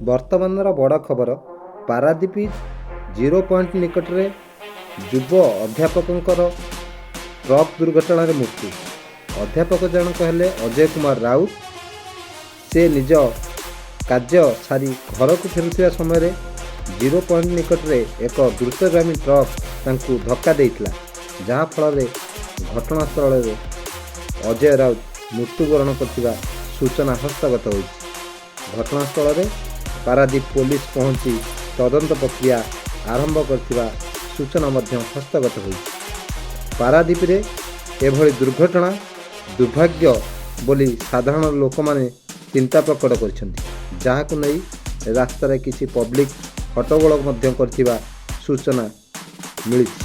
ବର୍ତ୍ତମାନର ବଡ଼ ଖବର, ପାରାଦୀପ ଜିରୋ ପଏଣ୍ଟ ନିକଟରେ ଯୁବ ଅଧ୍ୟାପକଙ୍କର ଟ୍ରକ୍ ଦୁର୍ଘଟଣାରେ ମୃତ୍ୟୁ। ଅଧ୍ୟାପକ ଜଣକ ହେଲେ ଅଜୟ କୁମାର ରାଉତ। ସେ ନିଜ କାର୍ଯ୍ୟ ସାରି ଘରକୁ ଫେରୁଥିବା ସମୟରେ ଜିରୋ ପଏଣ୍ଟ ନିକଟରେ ଏକ ଦ୍ରୁତଗାମୀ ଟ୍ରକ୍ ତାଙ୍କୁ ଧକ୍କା ଦେଇଥିଲା, ଯାହାଫଳରେ ଘଟଣାସ୍ଥଳରେ ଅଜୟ ରାଉତ ମୃତ୍ୟୁବରଣ କରିଥିବା ସୂଚନା ହସ୍ତଗତ ହୋଇଛି। ଘଟଣାସ୍ଥଳରେ ପାରାଦୀପ ପୋଲିସ ପହଞ୍ଚି ତଦନ୍ତ ପ୍ରକ୍ରିୟା ଆରମ୍ଭ କରିଥିବା ସୂଚନା ମଧ୍ୟ ହସ୍ତଗତ ହୋଇଛି। ପାରାଦୀପରେ ଏଭଳି ଦୁର୍ଘଟଣା ଦୁର୍ଭାଗ୍ୟ ବୋଲି ସାଧାରଣ ଲୋକମାନେ ଚିନ୍ତା ପ୍ରକଟ କରିଛନ୍ତି, ଯାହାକୁ ନେଇ ରାସ୍ତାରେ କିଛି ପବ୍ଲିକ ହଟ୍ଟଗୋଳ ମଧ୍ୟ କରିଥିବା ସୂଚନା ମିଳିଛି।